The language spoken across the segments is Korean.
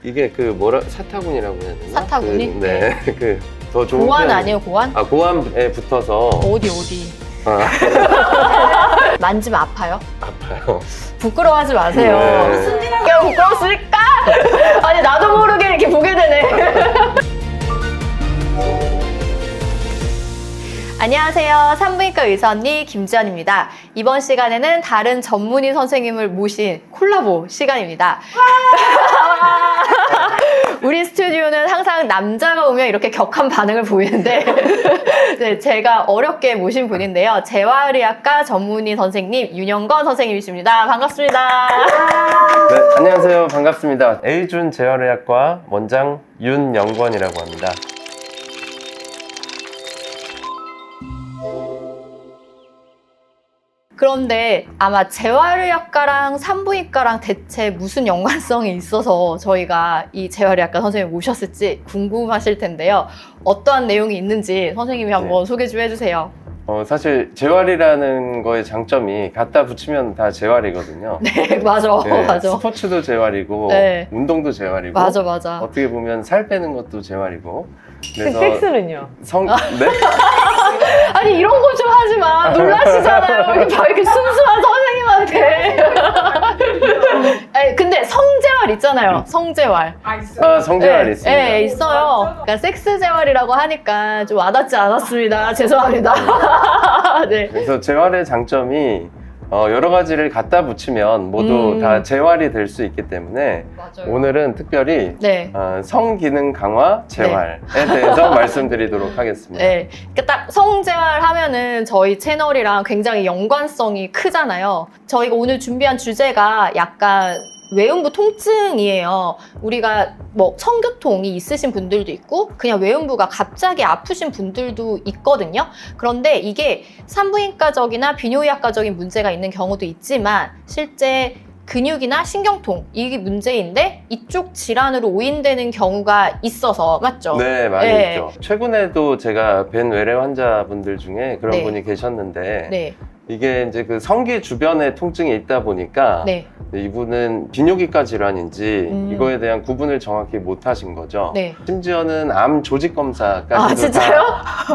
이게 그 뭐라 사타구니라고 해야 되나? 사타구니? 네. 그 더 좋은 고환 표현. 아니에요, 고환? 아, 고환에 붙어서 어디? 아, 만지면 아파요? 아파요. 부끄러워하지 마세요. 네. 무슨 일 하니까 부끄러웠을까? 아니, 나도 모르게 이렇게 보게 되네. 안녕하세요. 산부인과 의사 언니 김지연입니다. 이번 시간에는 다른 전문의 선생님을 모신 콜라보 시간입니다. 우리 스튜디오는 항상 남자가 오면 이렇게 격한 반응을 보이는데 네, 제가 어렵게 모신 분인데요. 재활의학과 전문의 선생님 윤영건 선생님이십니다. 반갑습니다. 네, 안녕하세요. 반갑습니다. A준 재활의학과 원장 윤영권이라고 합니다. 그런데 아마 재활의학과랑 산부인과랑 대체 무슨 연관성이 있어서 저희가 이 재활의학과 선생님을 모셨을지 궁금하실 텐데요. 어떠한 내용이 있는지 선생님이 한번 소개 좀 해주세요. 사실 재활이라는 거의 장점이 갖다 붙이면 다 재활이거든요. 네, 맞아. 네, 맞아. 스포츠도 재활이고 네. 운동도 재활이고 맞아. 어떻게 보면 살 빼는 것도 재활이고 그래서 섹스는요? 네? 아니 이런 거 좀 하지 마. 놀라시잖아요. 이렇게 순수한 선생님한테. 아니, 근데 성재활 있잖아요. 성재활. 아, 성재활 있습니다. 네, 있어요. 그러니까 섹스 재활이라고 하니까 좀 와닿지 않았습니다. 죄송합니다. 네. 그래서 재활의 장점이 여러 가지를 갖다 붙이면 모두 다 재활이 될 수 있기 때문에 맞아요. 오늘은 특별히 네. 성기능 강화 재활에 대해서 말씀드리도록 하겠습니다. 네. 그러니까 딱 성재활 하면은 저희 채널이랑 굉장히 연관성이 크잖아요. 저희가 오늘 준비한 주제가 약간 외음부 통증이에요. 우리가 뭐 성교통이 있으신 분들도 있고 그냥 외음부가 갑자기 아프신 분들도 있거든요. 그런데 이게 산부인과적이나 비뇨의학과적인 문제가 있는 경우도 있지만 실제 근육이나 신경통 이게 문제인데 이쪽 질환으로 오인되는 경우가 있어서 맞죠? 네, 많이 네. 있죠. 최근에도 제가 뵌 외래 환자분들 중에 그런 네. 분이 계셨는데 네. 이게 이제 그 성기 주변에 통증이 있다 보니까 네. 이분은 비뇨기과 질환인지 음. 이거에 대한 구분을 정확히 못 하신 거죠. 네. 심지어는 암 조직 검사까지도 아, 진짜요? 다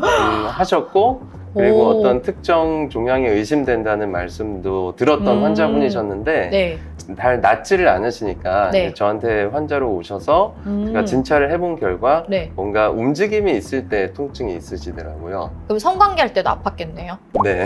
하셨고 그리고 오. 어떤 특정 종양이 의심된다는 말씀도 들었던 환자분이셨는데 네. 잘 낫지를 않으시니까 네. 이제 저한테 환자로 오셔서 제가 진찰을 해본 결과 네. 뭔가 움직임이 있을 때 통증이 있으시더라고요. 그럼 성관계 할 때도 아팠겠네요. 네.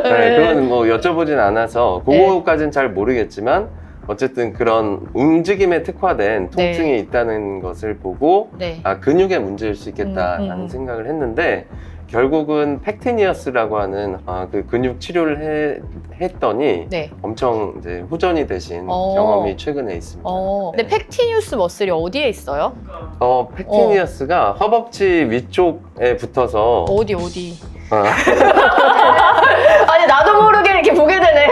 네, 그거는 뭐 여쭤보진 않아서 그거까지는 잘 모르겠지만 어쨌든 그런 움직임에 특화된 통증이 네. 있다는 것을 보고 네. 아, 근육의 문제일 수 있겠다라는 생각을 했는데 결국은 팩티니어스라고 하는 그 근육 치료를 했더니 네. 엄청 이제 호전이 되신 경험이 최근에 있습니다. 근데 팩티니우스 머슬이 어디에 있어요? 팩티니어스가 허벅지 위쪽에 붙어서 어디? 아, 아니 나도 모르게 이렇게 보게 되네.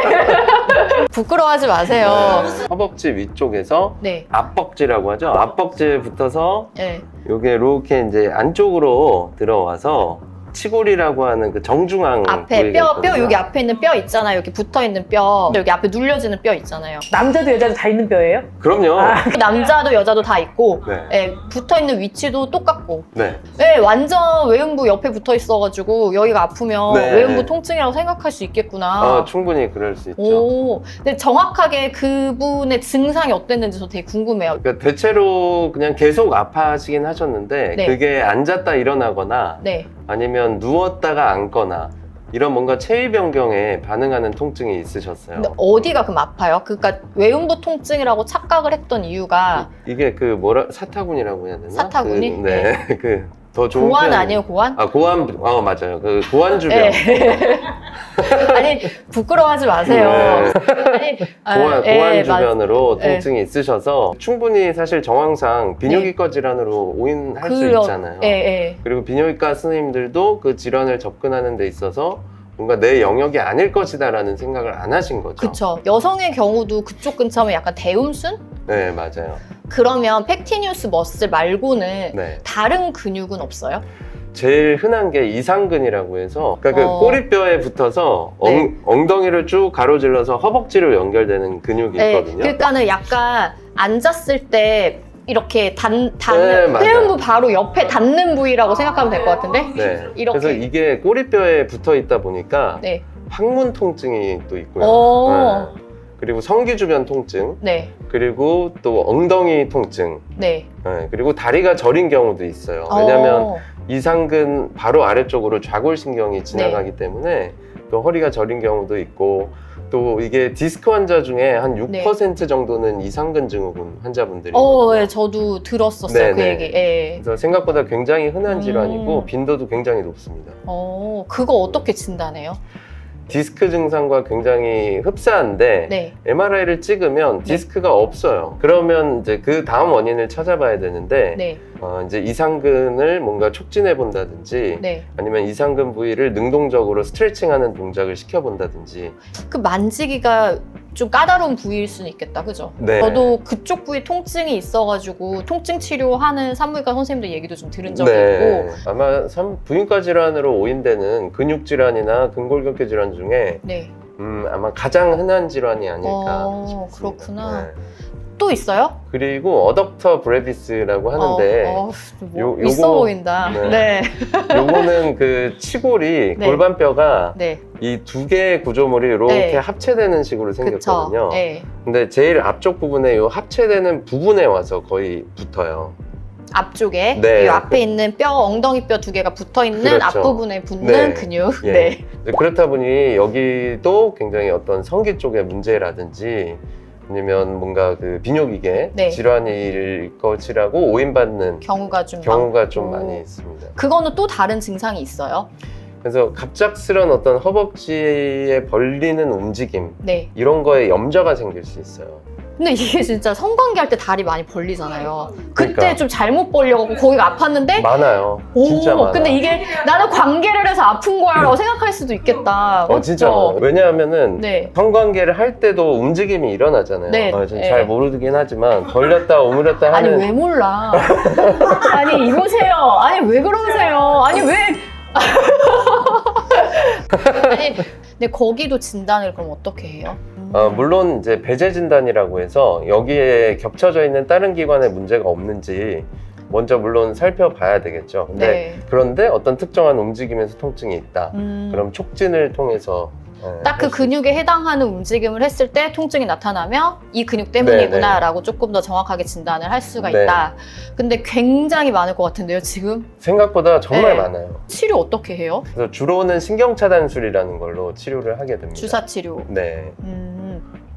부끄러워하지 마세요. 허벅지 위쪽에서 네. 앞벅지라고 하죠. 앞벅지에 붙어서 네. 요게 이렇게 이제 안쪽으로 들어와서 치골이라고 하는 그 정중앙 앞에 부위가 뼈 있거든요. 여기 앞에 있는 뼈 있잖아요. 여기 붙어 있는 뼈. 여기 앞에 눌려지는 뼈 있잖아요. 남자도 여자도 다 있는 뼈예요? 그럼요. 남자도 여자도 다 있고 네. 네, 붙어 있는 위치도 똑같고. 네. 네, 완전 외음부 옆에 붙어 있어가지고 여기가 아프면 네. 외음부 통증이라고 생각할 수 있겠구나. 충분히 그럴 수 있죠. 오, 근데 정확하게 그분의 증상이 어땠는지 저 되게 궁금해요. 그러니까 대체로 그냥 계속 아파하시긴 하셨는데 네. 그게 앉았다 일어나거나 네. 아니면 누웠다가 앉거나 이런 뭔가 체위 변경에 반응하는 통증이 있으셨어요. 근데 어디가 그럼 아파요? 그러니까 외음부 통증이라고 착각을 했던 이유가 이게 그 사타구니라고 해야 되나? 사타구니? 네. 그 더 좋은 고환 표현이- 아니에요, 고환? 고환, 맞아요. 그 고환 주변. 네. 아니 부끄러워하지 마세요. 네. 아니, 고환 주변으로 네. 통증이 있으셔서 충분히 사실 정황상 비뇨기과 질환으로 오인할 수 있잖아요. 예. 그리고 비뇨기과 선생님들도 그 질환을 접근하는 데 있어서 뭔가 내 영역이 아닐 것이다라는 생각을 안 하신 거죠. 그쵸. 여성의 경우도 그쪽 근처면 약간 대음순? 네, 맞아요. 그러면 팩티니우스 머슬 말고는 네. 다른 근육은 없어요? 제일 흔한 게 이상근이라고 해서 그러니까 그 꼬리뼈에 붙어서 네. 엉덩이를 쭉 가로질러서 허벅지로 연결되는 근육이 네, 있거든요. 그러니까는 약간 앉았을 때 이렇게 닿는 맞아요. 회음부 바로 옆에 닿는 부위라고 생각하면 될 것 같은데? 네. 이렇게. 그래서 이게 꼬리뼈에 붙어 있다 보니까 네. 항문 통증이 또 있고요. 오. 네. 그리고 성기 주변 통증, 네. 그리고 또 엉덩이 통증, 네. 네. 그리고 다리가 저린 경우도 있어요. 왜냐하면 어. 이상근 바로 아래쪽으로 좌골신경이 지나가기 때문에 또 허리가 저린 경우도 있고 또 이게 디스크 환자 중에 한 6% 정도는 이상근 증후군 환자분들이 네, 저도 들었었어요, 그 네네. 얘기. 예. 그래서 생각보다 굉장히 흔한 질환이고 음. 빈도도 굉장히 높습니다. 그거 어떻게 진단해요? 디스크 증상과 굉장히 흡사한데 네. MRI를 찍으면 디스크가 없어요. 그러면 이제 그 다음 원인을 찾아봐야 되는데 네. 이제 이상근을 뭔가 촉진해 본다든지 네. 아니면 이상근 부위를 능동적으로 스트레칭하는 동작을 시켜본다든지. 그 만지기가 좀 까다로운 부위일 수는 있겠다, 그죠? 네. 저도 그쪽 부위 통증이 있어가지고 통증 치료하는 산부인과 선생님들 얘기도 좀 들은 적이 네. 있고. 아마 부인과 질환으로 오인되는 근육 질환이나 근골격계 질환 중에 네. 아마 가장 흔한 질환이 아닐까 싶습니다. 그렇구나. 네. 또 있어요? 그리고 어덕터 브레비스라고 하는데 뭐 요거- 있어 보인다. 네. 네. 요거는 그 치골이 네. 골반뼈가 네. 이 두 개의 구조물이 이렇게 네. 합체되는 식으로 그쵸. 생겼거든요. 네. 근데 제일 앞쪽 부분에 요 합체되는 부분에 와서 거의 붙어요. 앞쪽에 네. 이 앞에 있는 뼈, 엉덩이 뼈 두 개가 붙어 있는 그렇죠. 앞부분에 붙는 네. 근육. 예. 네. 그렇다 보니 여기도 굉장히 어떤 성기 쪽의 문제라든지 아니면 뭔가 그 비뇨기계 네. 질환일 것이라고 오인받는 경우가 좀 경우가 좀 많고. 많이 있습니다. 그거는 또 다른 증상이 있어요? 그래서 갑작스런 어떤 허벅지에 벌리는 움직임 네. 이런 거에 염좌가 생길 수 있어요. 근데 이게 진짜 성관계 할 때 다리 많이 벌리잖아요. 그때 그러니까. 좀 잘못 벌려갖고 거기가 아팠는데 많아요. 진짜 많아. 근데 이게 나는 관계를 해서 아픈 거야라고 생각할 수도 있겠다. 진짜 맞죠? 많아요. 왜냐하면은 네. 성관계를 할 때도 움직임이 일어나잖아요. 네. 전 네. 잘 모르긴 하지만 벌렸다 오므렸다 아니 하는 왜 몰라? 아니 이보세요. 아니 왜 그러세요? 아니 왜? 아니 근데 거기도 진단을 그럼 어떻게 해요? 물론 이제 배제 진단이라고 해서 여기에 겹쳐져 있는 다른 기관에 문제가 없는지 먼저 물론 살펴봐야 되겠죠. 근데 네. 그런데 어떤 특정한 움직임에서 통증이 있다. 그럼 촉진을 통해서 딱 그 할수 근육에 해당하는 움직임을 했을 때 통증이 나타나면 이 근육 때문이구나라고 조금 더 정확하게 진단을 할 수가 네. 있다. 근데 굉장히 많을 것 같은데요, 지금? 생각보다 정말 네. 많아요. 치료 어떻게 해요? 그래서 주로는 신경차단술이라는 걸로 치료를 하게 됩니다. 주사 치료. 네.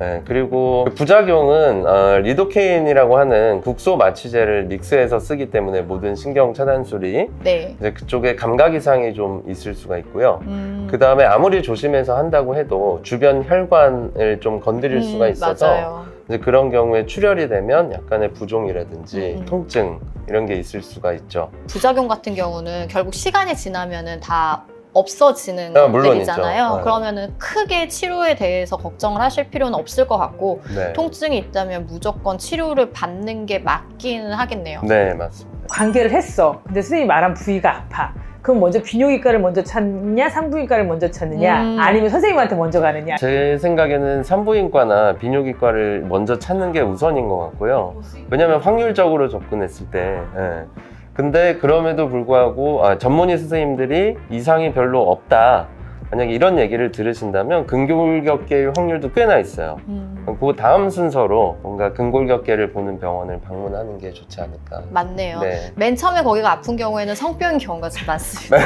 네. 그리고 부작용은 리도케인이라고 하는 국소 마취제를 믹스해서 쓰기 때문에 모든 신경 차단술이 네. 이제 그쪽에 감각 이상이 좀 있을 수가 있고요. 음. 그 다음에 아무리 조심해서 한다고 해도 주변 혈관을 좀 건드릴 수가 있어서 맞아요. 이제 그런 경우에 출혈이 되면 약간의 부종이라든지 통증 이런 게 있을 수가 있죠. 부작용 같은 경우는 결국 시간이 지나면은 다 없어지는 물론 것들이잖아요. 있죠. 네. 그러면은 크게 치료에 대해서 걱정을 하실 필요는 없을 것 같고 네. 통증이 있다면 무조건 치료를 받는 게 맞기는 하겠네요. 네, 맞습니다. 관계를 했어. 근데 선생님이 말한 부위가 아파. 그럼 먼저 비뇨기과를 먼저 찾느냐, 산부인과를 먼저 찾느냐, 아니면 선생님한테 먼저 가느냐. 제 생각에는 산부인과나 비뇨기과를 먼저 찾는 게 우선인 것 같고요. 왜냐하면 확률적으로 접근했을 때. 근데 그럼에도 불구하고 전문의 선생님들이 이상이 별로 없다. 만약에 이런 얘기를 들으신다면 근골격계의 확률도 꽤나 있어요. 그 다음 순서로 뭔가 근골격계를 보는 병원을 방문하는 게 좋지 않을까. 맞네요. 네. 맨 처음에 거기가 아픈 경우에는 성병인 경우가 좀 많습니다.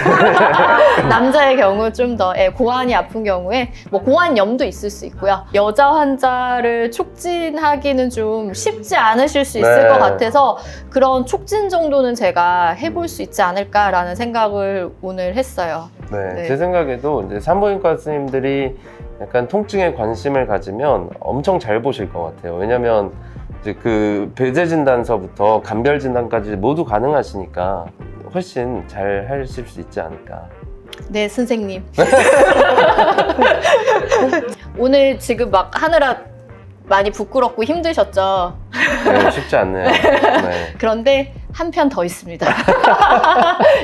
남자의 경우 좀 더 고환이 아픈 경우에 뭐 고환염도 있을 수 있고요. 여자 환자를 촉진하기는 좀 쉽지 않으실 수 있을 네. 것 같아서 그런 촉진 정도는 제가 해볼 수 있지 않을까라는 생각을 오늘 했어요. 네, 네. 제 생각에도 이제 산부인과 선생님들이 약간 통증에 관심을 가지면 엄청 잘 보실 것 같아요. 왜냐면 이제 그 배제 진단서부터 감별 진단까지 모두 가능하시니까 훨씬 잘 하실 수 있지 않을까. 네, 선생님. 오늘 지금 막 하느라 많이 부끄럽고 힘드셨죠? 네, 쉽지 않네요. 네. 그런데 한 편 더 있습니다.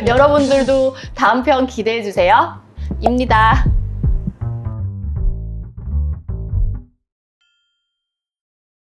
여러분들도 다음 편 기대해 주세요. 입니다.